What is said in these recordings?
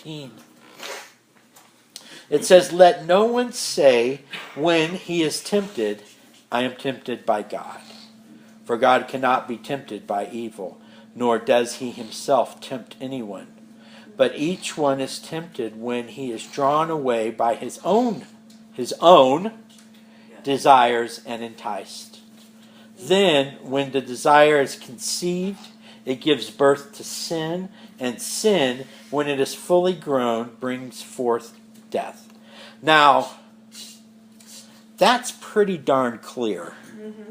19. It says, "Let no one say when he is tempted, I am tempted by God. For God cannot be tempted by evil, nor does he himself tempt anyone. But each one is tempted when he is drawn away by his own desires and enticed. Then, when the desire is conceived, it gives birth to sin, and sin, when it is fully grown, brings forth death." Now, that's pretty darn clear.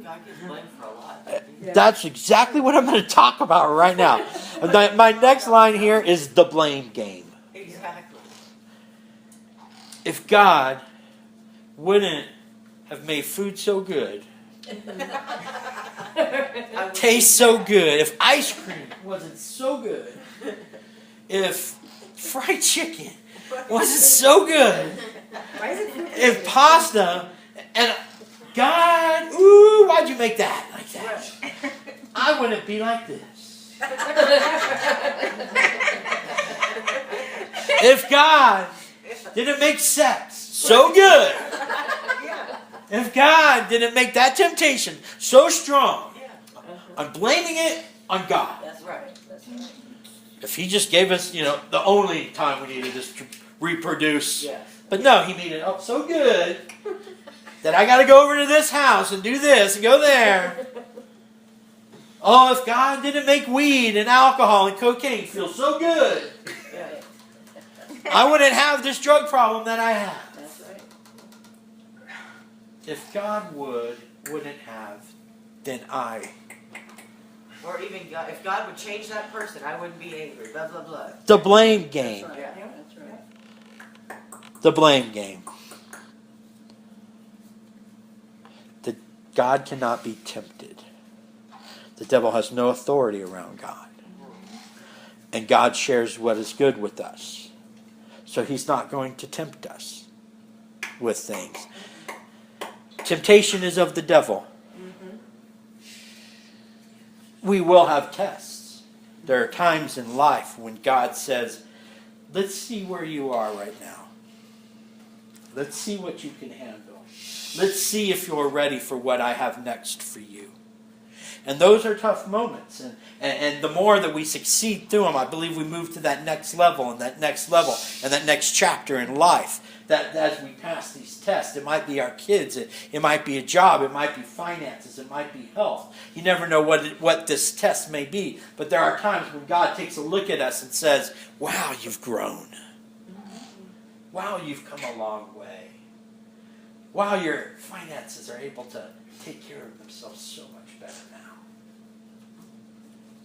God gets blamed for a lot. That's exactly what I'm going to talk about right now. My next line here is the blame game. Exactly. If God wouldn't have made food so good, taste so good, if ice cream wasn't so good, if fried chicken wasn't so good, if pasta, and God, ooh, why'd you make that like that? I wouldn't be like this. If God didn't make sex so good, if God didn't make that temptation so strong, I'm blaming it on God. That's right. If he just gave us, the only time we needed is to reproduce. Yes. But no, he made it up so good that I got to go over to this house and do this and go there. Oh, if God didn't make weed and alcohol and cocaine feel so good, I wouldn't have this drug problem that I have. That's right. If God wouldn't have, then I. Or even God, if God would change that person, I wouldn't be angry. Blah, blah, blah. The blame game. That's right. Yeah, that's right. The blame game. God cannot be tempted. The devil has no authority around God. And God shares what is good with us. So he's not going to tempt us with things. Temptation is of the devil. We will have tests. There are times in life when God says, let's see where you are right now. Let's see what you can handle. Let's see if you're ready for what I have next for you. And those are tough moments. And the more that we succeed through them, I believe we move to that next level and that next level and that next chapter in life. That as we pass these tests, it might be our kids, it might be a job, it might be finances, it might be health. You never know what this test may be. But there are times when God takes a look at us and says, wow, you've grown. Wow, you've come a long way. Wow, your finances are able to take care of themselves so much better now.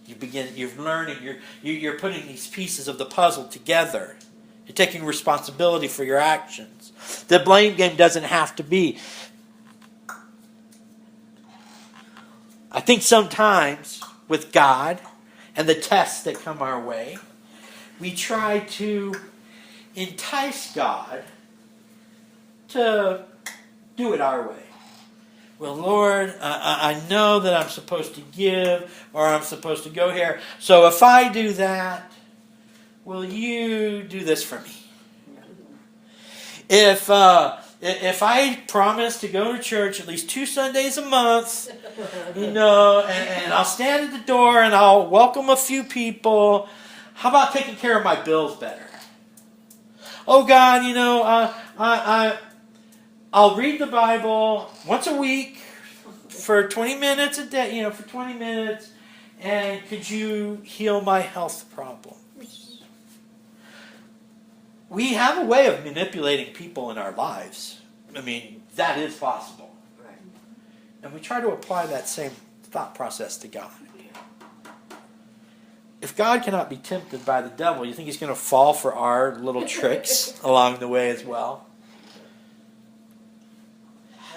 You're learning, you're putting these pieces of the puzzle together. You're taking responsibility for your actions. The blame game doesn't have to be. I think sometimes with God and the tests that come our way, we try to entice God to do it our way. Well, Lord, I know that I'm supposed to give or I'm supposed to go here. So if I do that, will you do this for me? If I promise to go to church at least 2 Sundays a month, and I'll stand at the door and I'll welcome a few people, how about taking care of my bills better? Oh God, I'll read the Bible once a week for 20 minutes a day, for 20 minutes, and could you heal my health problems? We have a way of manipulating people in our lives. I mean, that is possible. Right. And we try to apply that same thought process to God. If God cannot be tempted by the devil, you think he's going to fall for our little tricks along the way as well?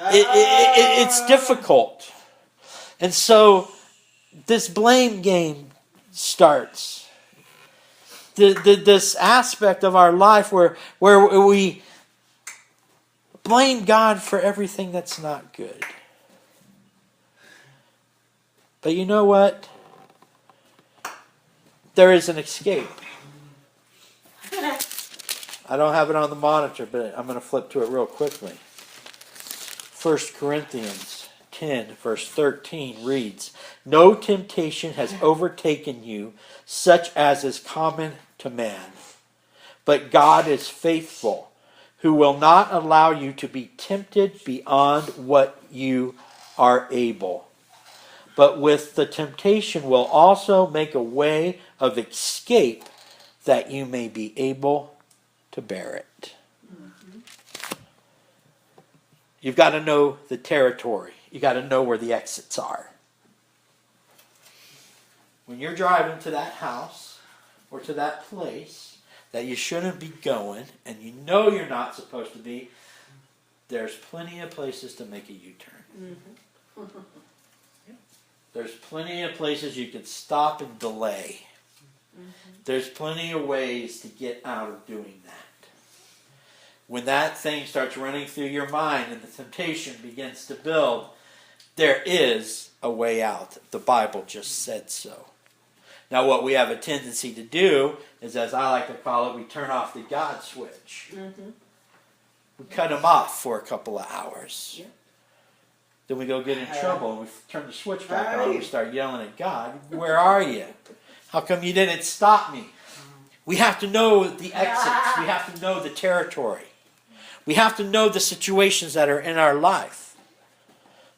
It's difficult. And so this blame game starts. This aspect of our life where we blame God for everything that's not good. But you know what? There is an escape. I don't have it on the monitor, but I'm going to flip to it real quickly. 1 Corinthians 10, verse 13 reads, "No temptation has overtaken you, such as is common to man. But God is faithful, who will not allow you to be tempted beyond what you are able. But with the temptation will also make a way of escape, that you may be able to bear it." You've got to know the territory. You've got to know where the exits are. When you're driving to that house or to that place that you shouldn't be going, and you know you're not supposed to be, there's plenty of places to make a U-turn. There's plenty of places you can stop and delay. There's plenty of ways to get out of doing that. When that thing starts running through your mind and the temptation begins to build, there is a way out. The Bible just said so. Now what we have a tendency to do is, as I like to call it, we turn off the God switch. We cut him off for a couple of hours. Then we go get in trouble and we turn the switch back on and we start yelling at God. Where are you? How come you didn't stop me? We have to know the exits. We have to know the territory. We have to know the situations that are in our life.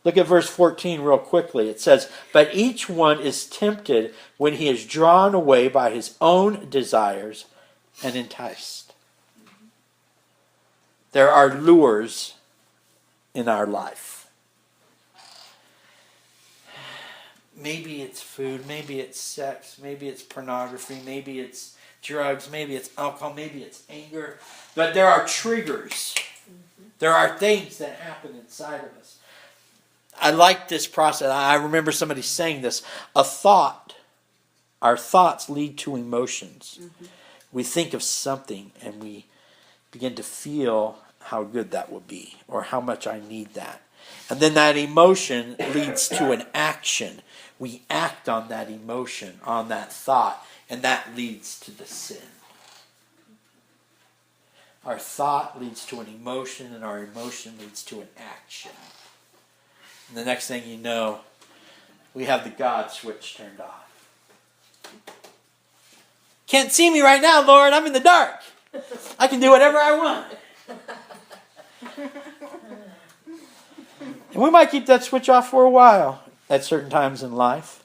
Look at verse 14 real quickly. It says, "But each one is tempted when he is drawn away by his own desires and enticed." There are lures in our life. Maybe it's food, maybe it's sex, maybe it's pornography, maybe it's drugs, maybe it's alcohol, maybe it's anger. But there are triggers. There are things that happen inside of us. I like this process. I remember somebody saying this. Our thoughts lead to emotions. We think of something and we begin to feel how good that will be or how much I need that. And then that emotion leads to an action. We act on that emotion, on that thought, and that leads to the sin. Our thought leads to an emotion, and our emotion leads to an action. And the next thing you know, we have the God switch turned off. Can't see me right now, Lord. I'm in the dark. I can do whatever I want. And we might keep that switch off for a while at certain times in life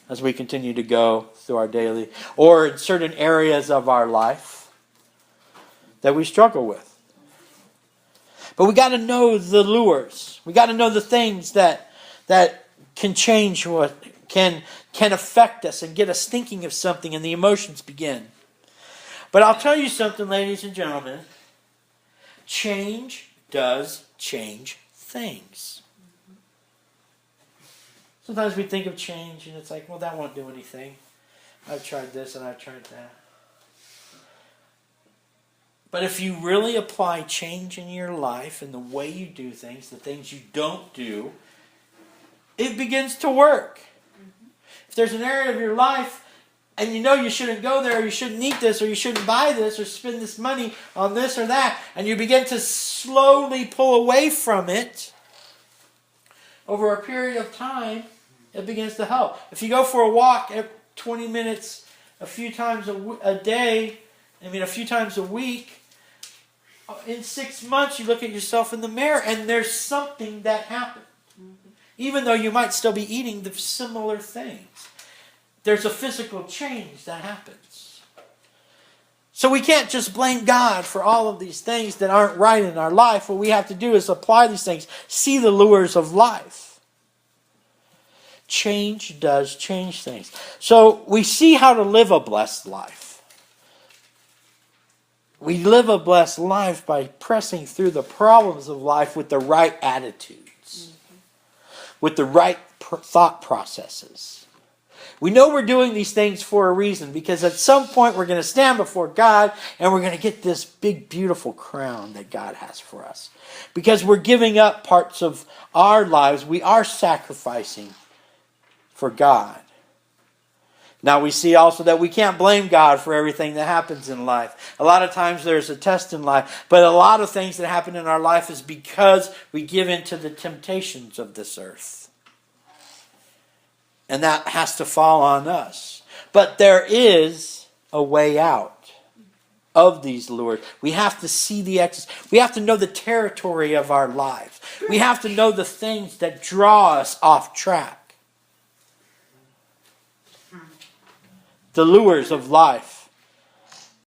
as we continue to go through our daily, or in certain areas of our life that we struggle with. But we got to know the lures. We got to know the things that can change, what can affect us and get us thinking of something, and the emotions begin. But I'll tell you something, ladies and gentlemen. Change does change things. Sometimes we think of change and it's like, well, that won't do anything. I've tried this and I've tried that. But if you really apply change in your life and the way you do things, the things you don't do, it begins to work. If there's an area of your life and you know you shouldn't go there, or you shouldn't eat this, or you shouldn't buy this, or spend this money on this or that, and you begin to slowly pull away from it, over a period of time, it begins to help. If you go for a walk at 20 minutes a few times a day, a few times a week, in 6 months you look at yourself in the mirror and there's something that happened. Even though you might still be eating the similar things. There's a physical change that happens. So we can't just blame God for all of these things that aren't right in our life. What we have to do is apply these things. See the lures of life. Change does change things. So we see how to live a blessed life. We live a blessed life by pressing through the problems of life with the right attitudes. With the right thought processes. We know we're doing these things for a reason, because at some point we're going to stand before God and we're going to get this big, beautiful crown that God has for us. Because we're giving up parts of our lives. We are sacrificing for God. Now we see also that we can't blame God for everything that happens in life. A lot of times there's a test in life, but a lot of things that happen in our life is because we give in to the temptations of this earth. And that has to fall on us. But there is a way out of these lures. We have to see the exits. We have to know the territory of our lives. We have to know the things that draw us off track. The lures of life